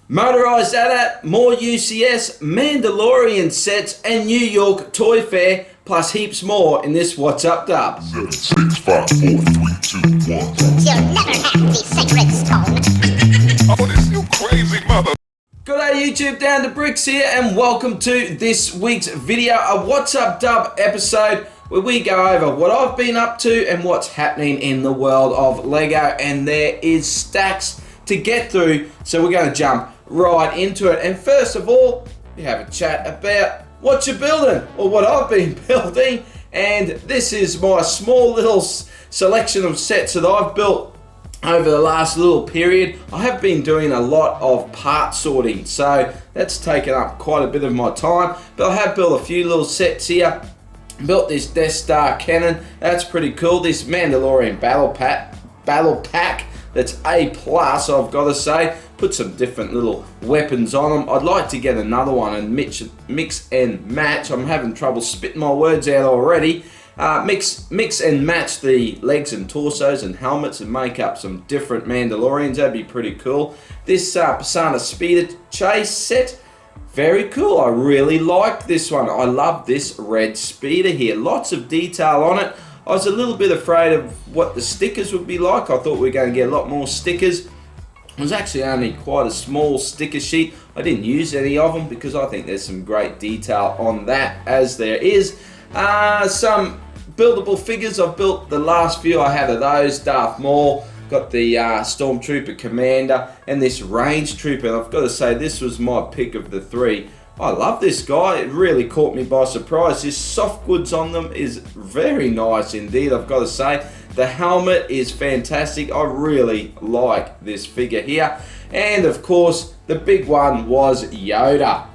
Motorised at it, more UCS, Mandalorian sets, and New York Toy Fair, plus heaps more in this What's Up Dub. 7, 6, 5, 4, 3, 2, 1. You'll never have the sacred stone. Oh, this you crazy mother. G'day YouTube, Down to Bricks here, and welcome to this week's video, a What's Up Dub episode where we go over what I've been up to and what's happening in the world of Lego, and there is stacks to get through, so we're going to jump right into it. And first of all, we have a chat about what you're building, or what I've been building, and this is my small little selection of sets that I've built over the last little period. I have been doing a lot of part sorting, so that's taken up quite a bit of my time, but I have built a few little sets here. Built this Death Star cannon, that's pretty cool. This Mandalorian battle pack that's A+, I've got to say. Put some different little weapons on them. I'd like to get another one and mix and match. I'm having trouble spitting my words out already. Mix and match the legs and torsos and helmets and make up some different Mandalorians. That'd be pretty cool. This Persona Speeder Chase set, very cool. I really like this one. I love this red speeder here. Lots of detail on it. I was a little bit afraid of what the stickers would be like. I thought we were going to get a lot more stickers. It was actually only quite a small sticker sheet. I didn't use any of them because I think there's some great detail on that, as there is. Some buildable figures. I've built the last few I had of those. Darth Maul, got the Stormtrooper Commander, and this Range Trooper. And I've got to say, this was my pick of the three. I love this guy. It really caught me by surprise. This soft goods on them is very nice indeed, I've got to say. The helmet is fantastic. I really like this figure here. And of course, the big one was Yoda.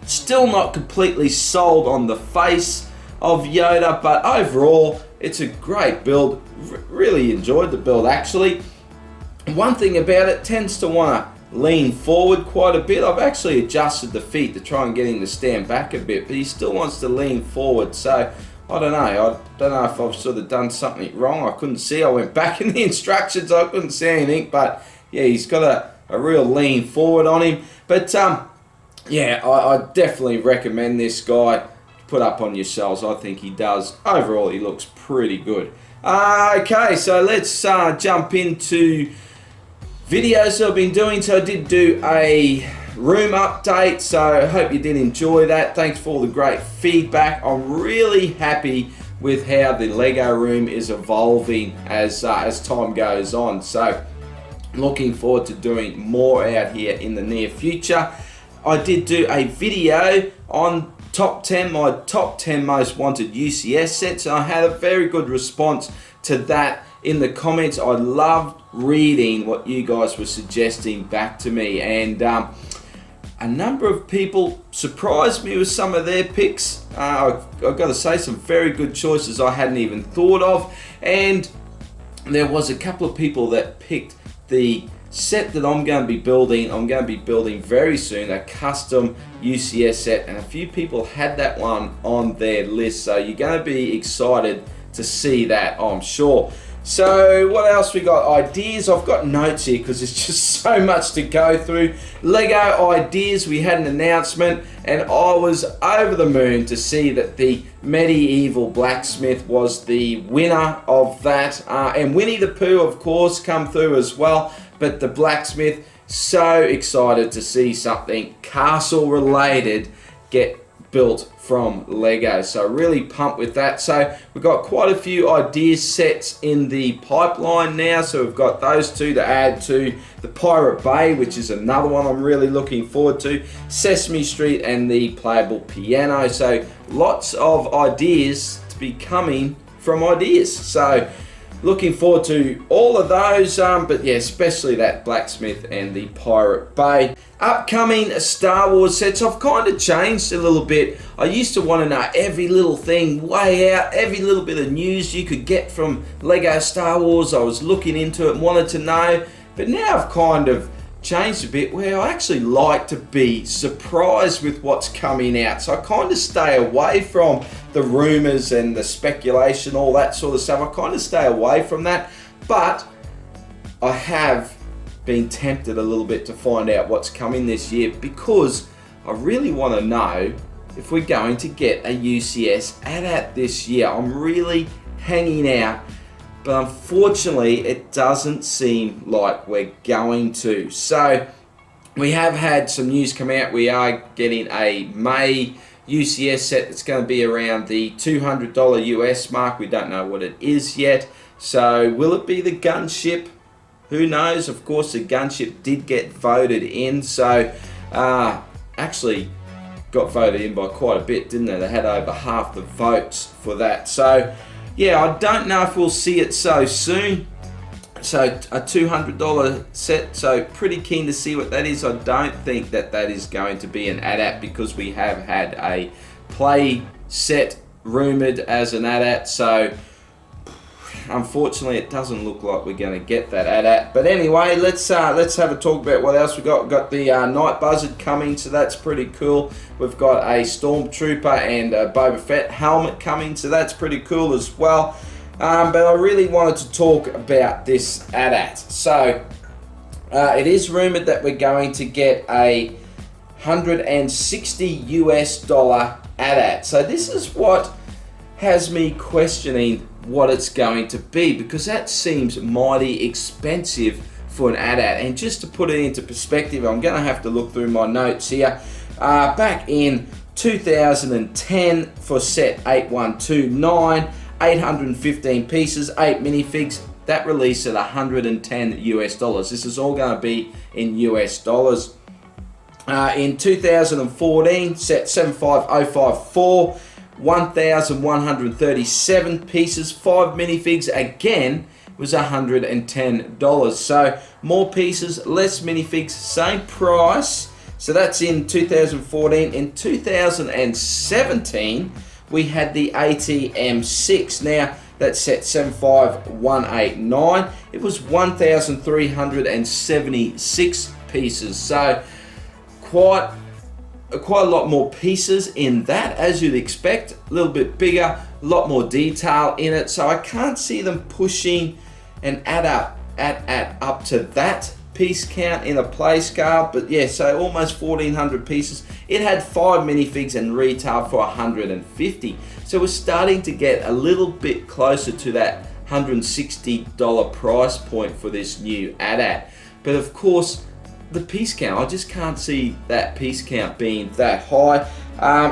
Still not completely sold on the face of Yoda, but overall, it's a great build. Really enjoyed the build, actually. One thing about it, tends to want to lean forward quite a bit. I've actually adjusted the feet to try and get him to stand back a bit, but he still wants to lean forward. So I don't know if I've sort of done something wrong. I couldn't see. I went back in the instructions. I couldn't see anything, but yeah, he's got a real lean forward on him. But yeah, I definitely recommend this guy to put up on yourselves. I think he does. Overall, he looks pretty good. Okay, so let's jump into videos I've been doing. So I did do a room update, so I hope you did enjoy that. Thanks for all the great feedback. I'm really happy with how the Lego room is evolving as time goes on. So looking forward to doing more out here in the near future. I did do a video on my top 10 most wanted UCS sets, and I had a very good response to that in the comments. I loved reading what you guys were suggesting back to me, and a number of people surprised me with some of their picks. I've got to say, some very good choices I hadn't even thought of, and there was a couple of people that picked the set that I'm going to be building. I'm going to be building very soon, a custom UCS set, and a few people had that one on their list, so you're going to be excited to see that, I'm sure. So what else we got? Ideas. I've got notes here because there's just so much to go through. Lego ideas. We had an announcement, and I was over the moon to see that the medieval blacksmith was the winner of that, and Winnie the Pooh, of course, come through as well. But the blacksmith, so excited to see something castle related get built from Lego, so really pumped with that. So we've got quite a few idea sets in the pipeline now, so we've got those two to add to the Pirate Bay, which is another one I'm really looking forward to, Sesame Street, and the playable piano. So lots of ideas to be coming from ideas, so looking forward to all of those, but yeah, especially that blacksmith and the Pirate Bay. Upcoming Star Wars sets, I've kind of changed a little bit. I used to want to know every little thing way out, every little bit of news you could get from Lego Star Wars. I was looking into it and wanted to know, but now I've kind of changed a bit where I actually like to be surprised with what's coming out. So I kind of stay away from the rumors and the speculation, all that sort of stuff. I kind of stay away from that, but I have been tempted a little bit to find out what's coming this year, because I really want to know if we're going to get a UCS AT-AT this year. I'm really hanging out, but unfortunately it doesn't seem like we're going to. So we have had some news come out. We are getting a May UCS set that's going to be around the $200 US mark. We don't know what it is yet. So will it be the gunship? Who knows? Of course, the gunship did get voted in. So actually got voted in by quite a bit, didn't they? They had over half the votes for that. So yeah, I don't know if we'll see it so soon. So a $200 set, so pretty keen to see what that is. I don't think that is going to be an AT-AT, because we have had a play set rumored as an AT-AT. So unfortunately it doesn't look like we're going to get that AT-AT. But anyway, let's have a talk about what else we got. We've got the Night Buzzard coming, so that's pretty cool. We've got a Stormtrooper and a Boba Fett helmet coming, so that's pretty cool as well. But I really wanted to talk about this AT-AT. So it is rumored that we're going to get a $160 US AT-AT. So this is what has me questioning what it's going to be, because that seems mighty expensive for an AT-AT. And just to put it into perspective, I'm going to have to look through my notes here. Back in 2010 for set 8129, 815 pieces, 8 minifigs, that released at $110 US. This is all going to be in US dollars. In 2014, set 75054, 1,137 pieces, 5 minifigs, again was $110. So more pieces, less minifigs, same price. So that's in 2014. In 2017, we had the ATM6. Now, that's set 75189. It was 1,376 pieces. So quite a lot more pieces in that, as you'd expect. A little bit bigger, a lot more detail in it. So I can't see them pushing an AT-AT up to that piece count in a play scale. But yeah, so almost 1,400 pieces. It had 5 minifigs and retailed for $150. So we're starting to get a little bit closer to that $160 price point for this new AT-AT. But of course, the piece count, I just can't see that piece count being that high.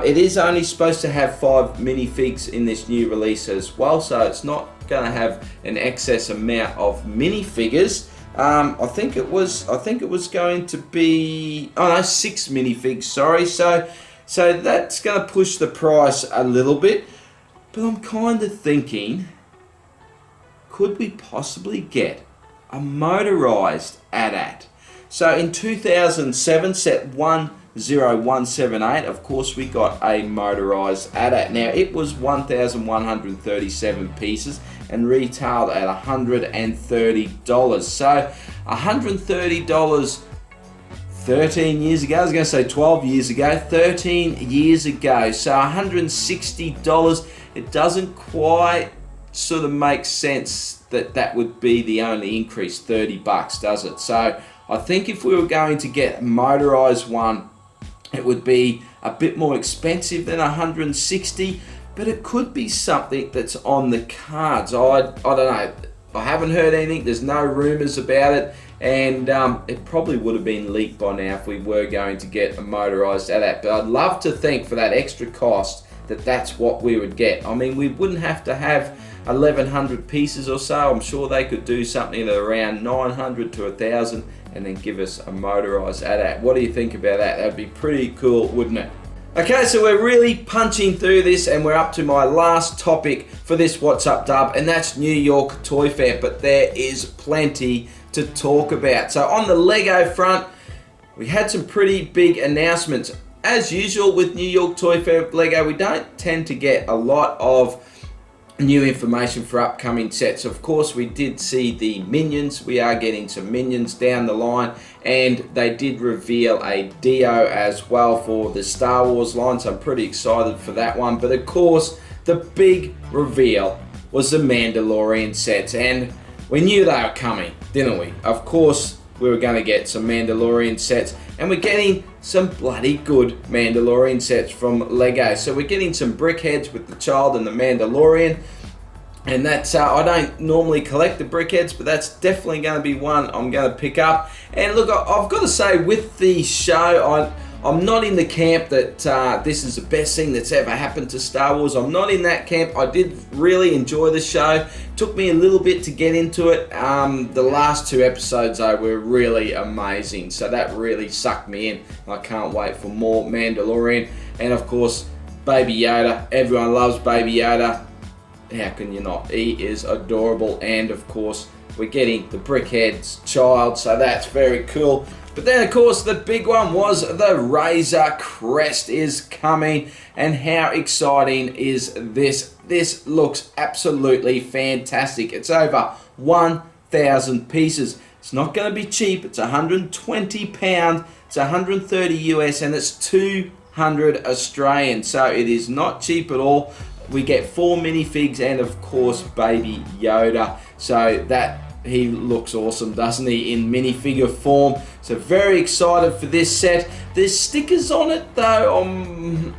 It is only supposed to have 5 minifigs in this new release as well, so it's not going to have an excess amount of minifigures. I think it was going to be 6 minifigs. Sorry, so that's going to push the price a little bit. But I'm kind of thinking, could we possibly get a motorized AT-AT? So in 2007, set 10178, of course, we got a motorized AT-AT. Now, it was 1,137 pieces and retailed at $130. So $130 13 years ago, I was going to say 12 years ago, 13 years ago. So $160, it doesn't quite sort of make sense that would be the only increase, $30, does it? So I think if we were going to get a motorized one, it would be a bit more expensive than $160, but it could be something that's on the cards. I don't know. I haven't heard anything. There's no rumors about it, and it probably would have been leaked by now if we were going to get a motorized AT-AT. But I'd love to think for that extra cost that's what we would get. I mean, we wouldn't have to have 1,100 pieces or so. I'm sure they could do something at around 900 to 1,000 and then give us a motorized AT-AT. What do you think about that? That'd be pretty cool, wouldn't it? Okay, so we're really punching through this, and we're up to my last topic for this What's Up Dub, and that's New York Toy Fair. But there is plenty to talk about. So on the Lego front, we had some pretty big announcements. As usual with New York Toy Fair with Lego, we don't tend to get a lot of new information for upcoming sets. Of course, we did see the Minions. We are getting some Minions down the line, and they did reveal a Dio as well for the Star Wars line, so I'm pretty excited for that one. But of course, the big reveal was the Mandalorian sets, and we knew they were coming, didn't we? Of course, we were going to get some Mandalorian sets, and we're getting some bloody good Mandalorian sets from Lego. So we're getting some brickheads with the child and the Mandalorian, and that's I don't normally collect the brickheads, but that's definitely going to be one I'm going to pick up. And look, I've got to say, with the show, I'm not in the camp that this is the best thing that's ever happened to Star Wars. I'm not in that camp. I did really enjoy the show. Took me a little bit to get into it. The last 2 episodes, though, were really amazing. So that really sucked me in. I can't wait for more Mandalorian. And, of course, Baby Yoda. Everyone loves Baby Yoda. How can you not? He is adorable. And, of course, we're getting the Brickhead's child. So that's very cool. But then, of course, the big one was the Razor Crest is coming. And how exciting is this? This looks absolutely fantastic. It's over 1,000 pieces. It's not going to be cheap. It's £120. It's 130 US, and it's 200 Australian. So it is not cheap at all. We get 4 minifigs and, of course, Baby Yoda. So that... he looks awesome, doesn't he, in minifigure form. So very excited for this set. There's stickers on it though.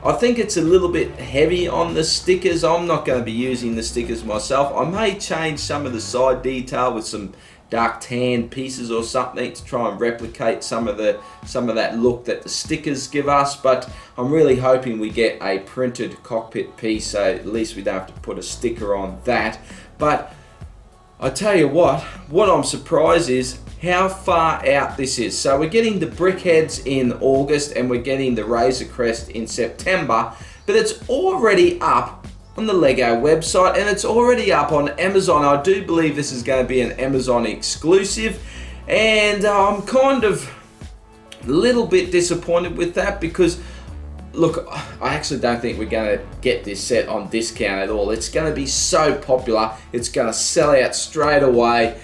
I think it's a little bit heavy on the stickers. I'm not going to be using the stickers myself. I may change some of the side detail with some dark tan pieces or something to try and replicate some of that look that the stickers give us. But I'm really hoping we get a printed cockpit piece, so at least we don't have to put a sticker on that. But I tell you what I'm surprised is how far out this is. So we're getting the Brickheads in August and we're getting the Razor Crest in September, but it's already up on the Lego website and it's already up on Amazon. I do believe this is going to be an Amazon exclusive, and I'm kind of a little bit disappointed with that because, look, I actually don't think we're going to get this set on discount at all. It's going to be so popular. It's going to sell out straight away.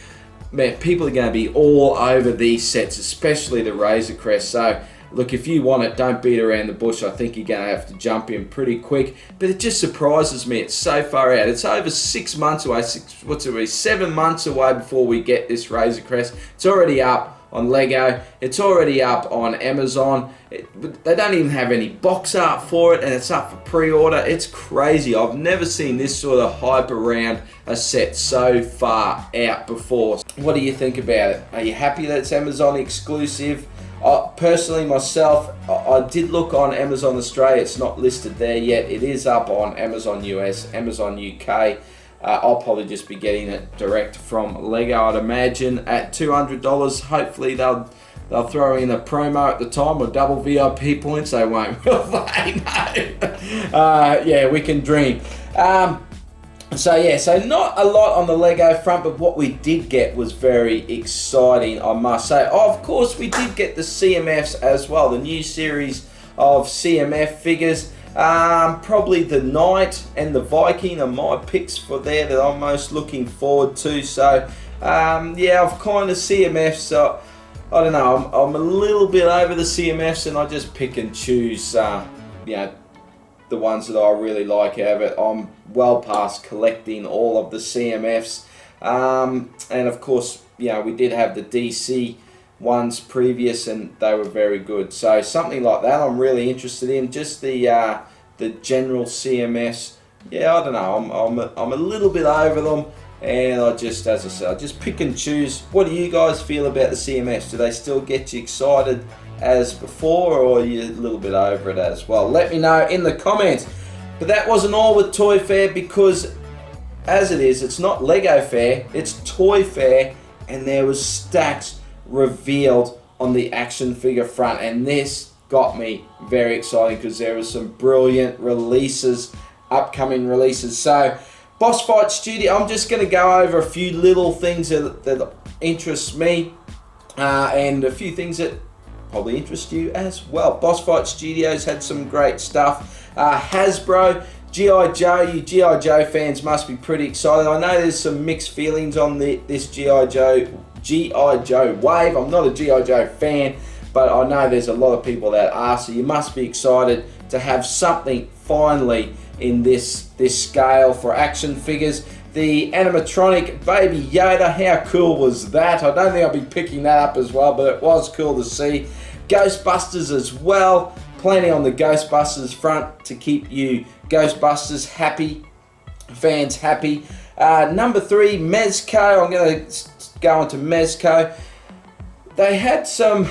Man, people are going to be all over these sets, especially the Razor Crest. So, look, if you want it, don't beat around the bush. I think you're going to have to jump in pretty quick. But it just surprises me. It's so far out. It's over 6 months away. 7 months away before we get this Razor Crest. It's already up on Lego. It's already up on Amazon. They don't even have any box art for it, and it's up for pre-order. It's crazy. I've never seen this sort of hype around a set so far out before. What do you think about it? Are you happy that it's Amazon exclusive? Personally, myself, I did look on Amazon Australia. It's not listed there yet. It is up on Amazon US, Amazon UK. I'll probably just be getting it direct from Lego, I'd imagine, at $200. Hopefully they'll throw in a promo at the time or double VIP points. They won't, will they? No. Yeah, we can dream. So not a lot on the Lego front, but what we did get was very exciting, I must say. Oh, of course, we did get the CMFs as well, the new series of CMF figures. Probably the Knight and the Viking are my picks for there that I'm most looking forward to. So, yeah, I've kind of CMFs, so I don't know, I'm a little bit over the CMFs and I just pick and choose, you know, the ones that I really like out of it. I'm well past collecting all of the CMFs. And of course, you know, we did have the DC ones previous and they were very good. So something like that I'm really interested in. Just the general CMS, yeah, I don't know, I'm a little bit over them, and I just, as I said, I just pick and choose. What do you guys feel about the CMS? Do they still get you excited as before, or are you a little bit over it as well? Let me know in the comments. But that wasn't all with Toy Fair, because as it is, it's not Lego Fair, it's Toy Fair, and there was stacks revealed on the action figure front, and this got me very excited because there were some brilliant releases, upcoming releases. So Boss Fight Studio, I'm just going to go over a few little things that interest me, and a few things that probably interest you as well. Boss Fight Studios had some great stuff. Hasbro, G.I. Joe, you G.I. Joe fans must be pretty excited. I know there's some mixed feelings on this G.I. Joe wave. I'm not a G.I. Joe fan, but I know there's a lot of people that are, so you must be excited to have something finally in this scale for action figures. the animatronic Baby Yoda. How cool was that? I don't think I'll be picking that up as well, but it was cool to see. Ghostbusters as well. Plenty on the Ghostbusters front to keep you Ghostbusters happy, fans happy. Number 3, Mezco. I'm going to go on to Mezco. They had some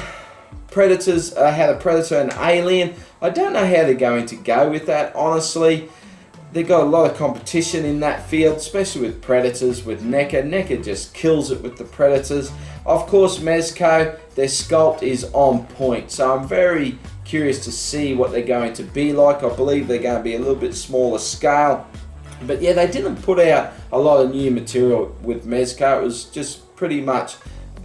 Predators. Had a Predator and Alien. I don't know how they're going to go with that, honestly. They've got a lot of competition in that field, especially with Predators, with NECA. NECA just kills it with the Predators. Of course, Mezco, their sculpt is on point. So I'm very curious to see what they're going to be like. I believe they're going to be a little bit smaller scale. But yeah, they didn't put out a lot of new material with Mezco. It was just pretty much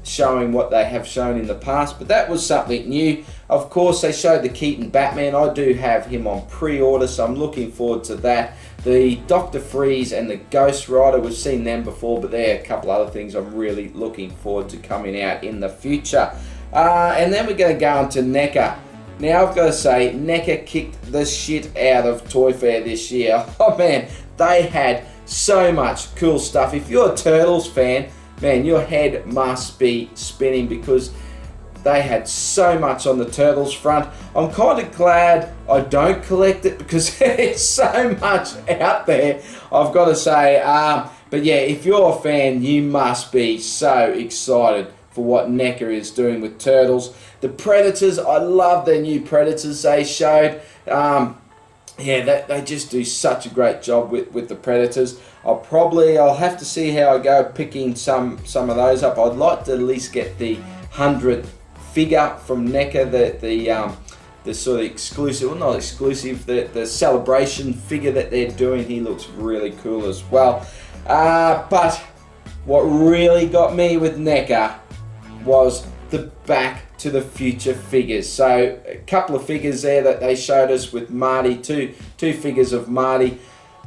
showing what they have shown in the past, but that was something new. Of course, they showed the Keaton Batman. I do have him on pre-order, so I'm looking forward to that. The Dr. Freeze and the Ghost Rider, we've seen them before, but there are a couple other things I'm really looking forward to coming out in the future. And then we're going to go on to NECA. Now, I've got to say, NECA kicked the shit out of Toy Fair this year. Oh man, they had so much cool stuff. If you're a Turtles fan, man, your head must be spinning because they had so much on the Turtles front. I'm kind of glad I don't collect it because there's so much out there, I've got to say. But yeah, if you're a fan, you must be so excited for what NECA is doing with Turtles. The Predators, I love their new Predators they showed. Yeah, they just do such a great job with the Predators. I'll have to see how I go picking some of those up. I'd like to at least get the 100th figure from NECA, the sort of exclusive, well not exclusive, the celebration figure that they're doing. He looks really cool as well. But what really got me with NECA was the Back to the Future figures. So a couple of figures there that they showed us with Marty, two figures of Marty.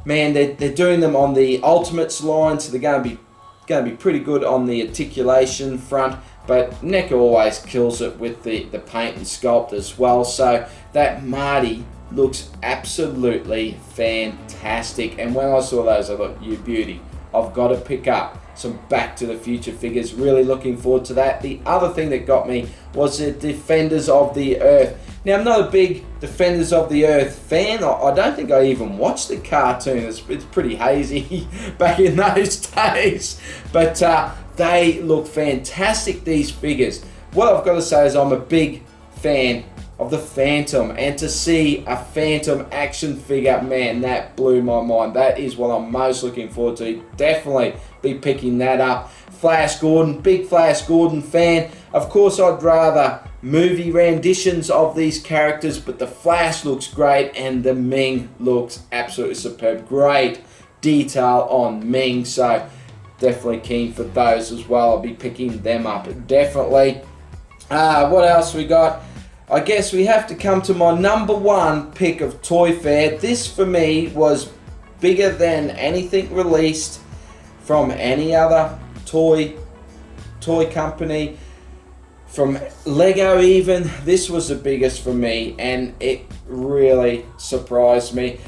Man, they're doing them on the Ultimates line, so they're going to be pretty good on the articulation front. But NECA always kills it with the paint and sculpt as well. So that Marty looks absolutely fantastic. And when I saw those, I thought, you beauty, I've got to pick up some Back to the Future figures. Really looking forward to that. The other thing that got me was the Defenders of the Earth. Now, I'm not a big Defenders of the Earth fan. I don't think I even watched the cartoon. It's pretty hazy back in those days. But they look fantastic, these figures. What I've got to say is I'm a big fan of the Phantom, and to see a Phantom action figure, man, that blew my mind. That is what I'm most looking forward to. Definitely be picking that up. Flash Gordon, big Flash Gordon fan. Of course, I'd rather movie renditions of these characters, but the Flash looks great and the Ming looks absolutely superb. Great detail on Ming, so definitely keen for those as well. I'll be picking them up, definitely. What else we got? I guess we have to come to my number 1 pick of Toy Fair. This for me was bigger than anything released from any other toy company, from Lego even. This was the biggest for me, and it really surprised me.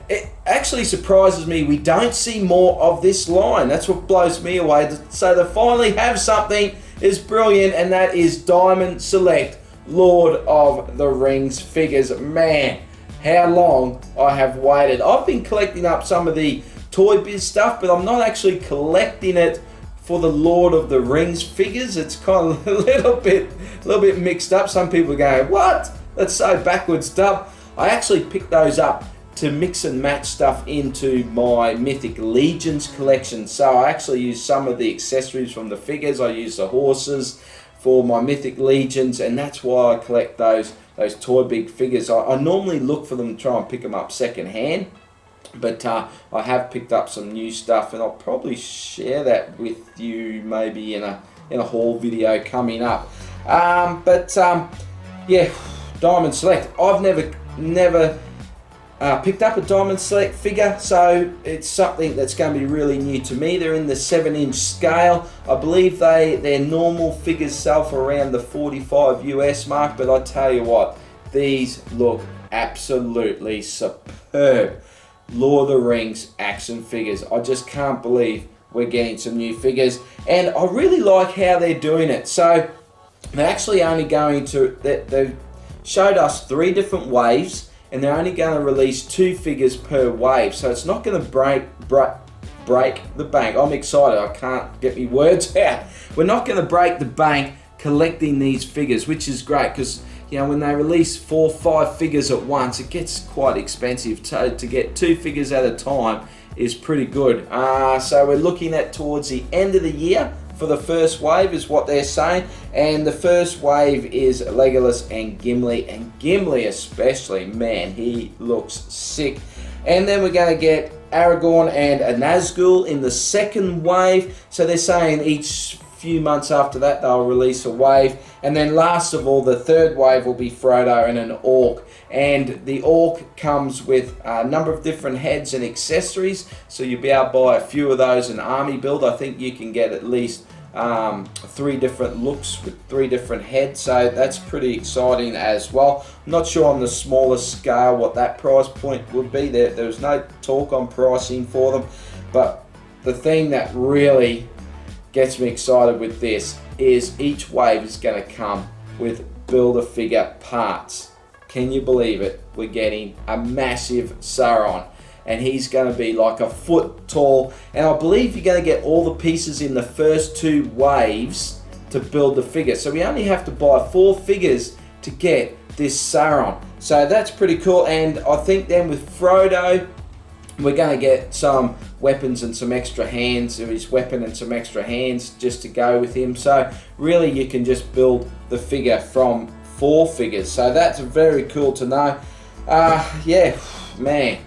It actually surprises me we don't see more of this line. That's what blows me away. So to finally have something is brilliant, and that is Diamond Select Lord of the Rings figures. Man, how long I have waited. I've been collecting up some of the Toy Biz stuff, but I'm not actually collecting it for the Lord of the Rings figures. It's kind of a little bit mixed up. Some people go, what? That's so backwards stuff. I actually picked those up to mix and match stuff into my Mythic Legions collection. So I actually use some of the accessories from the figures. I use the horses for my Mythic Legions, and that's why I collect those Toy Big figures. I normally look for them to try and pick them up second hand, but I have picked up some new stuff, and I'll probably share that with you maybe in a haul video coming up. Yeah, Diamond Select. I've never picked up a Diamond Select figure, so it's something that's going to be really new to me. They're in the 7-inch scale. I believe their normal figures sell for around the 45 US mark, but I tell you what, these look absolutely superb. Lord of the Rings action figures. I just can't believe we're getting some new figures, and I really like how they're doing it. So they're actually only going to, they've showed us 3 different waves, and they're only going to release 2 figures per wave, so it's not going to break the bank. I'm excited, I can't get my words out. We're not going to break the bank collecting these figures, which is great, because you know, when they release 4 or 5 figures at once, it gets quite expensive. So to get 2 figures at a time is pretty good. So we're looking at towards the end of the year for the first wave is what they're saying. And the first wave is Legolas and Gimli especially. Man, he looks sick. And then we're going to get Aragorn and a Nazgul in the second wave. So they're saying each few months after that they'll release a wave, and then last of all the third wave will be Frodo and an Orc, and the Orc comes with a number of different heads and accessories, so you'll be able to buy a few of those in army build. I think you can get at least 3 different looks with 3 different heads, so that's pretty exciting as well. I'm not sure on the smaller scale what that price point would be. There was no talk on pricing for them, but the thing that really gets me excited with this is each wave is going to come with Build-A-Figure parts. Can you believe it? We're getting a massive Sauron, and he's going to be like a foot tall, and I believe you're going to get all the pieces in the first 2 waves to build the figure. So we only have to buy 4 figures to get this Sauron. So that's pretty cool, and I think then with Frodo, we're going to get some weapons and some extra hands, his weapon and some extra hands just to go with him. So really you can just build the figure from 4 figures. So that's very cool to know. Yeah, man,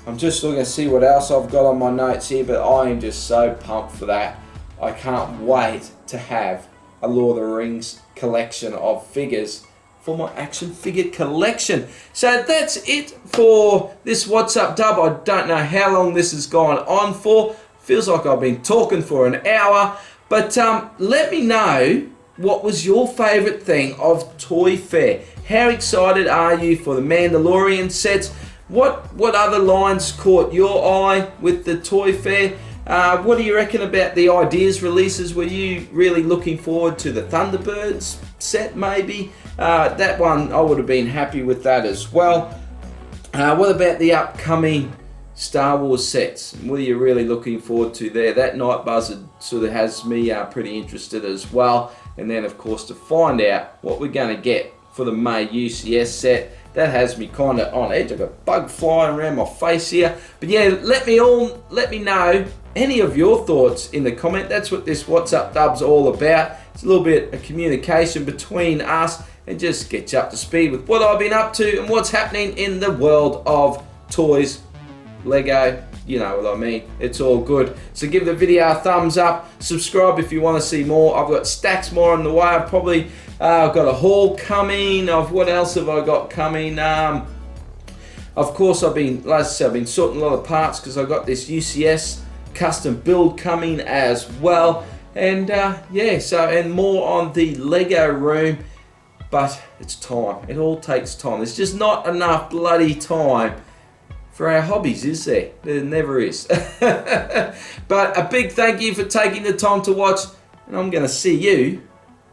I'm just looking to see what else I've got on my notes here, but I am just so pumped for that. I can't wait to have a Lord of the Rings collection of figures for my action figure collection. So that's it for this What's Up Dub. I don't know how long this has gone on for. Feels like I've been talking for an hour. But let me know, what was your favourite thing of Toy Fair? How excited are you for the Mandalorian sets? What other lines caught your eye with the Toy Fair? What do you reckon about the ideas releases? Were you really looking forward to the Thunderbirds set maybe? That one, I would have been happy with that as well. What about the upcoming Star Wars sets? What are you really looking forward to there? That Night Buzzard sort of has me pretty interested as well. And then of course to find out what we're going to get for the May UCS set, that has me kind of on edge. I've got a bug flying around my face here. But yeah, let me know any of your thoughts in the comment. That's what this What's Up Dub's all about. It's a little bit of communication between us and just get you up to speed with what I've been up to and what's happening in the world of toys, Lego, you know what I mean. It's all good. So give the video a thumbs up, subscribe if you want to see more. I've got stacks more on the way. I've probably I've got a haul coming. Of what else have I got coming? Of course, I've been sorting a lot of parts because I've got this UCS custom build coming as well. And yeah, so and more on the Lego room. But it's time. It all takes time. There's just not enough bloody time for our hobbies, is there? There never is. But a big thank you for taking the time to watch, and I'm going to see you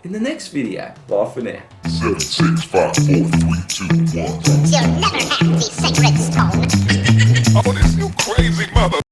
in the next video. Bye for now. 7, 6, 5, 4, 3, 2, 1. You'll never have the sacred stone. Oh, this you crazy mother.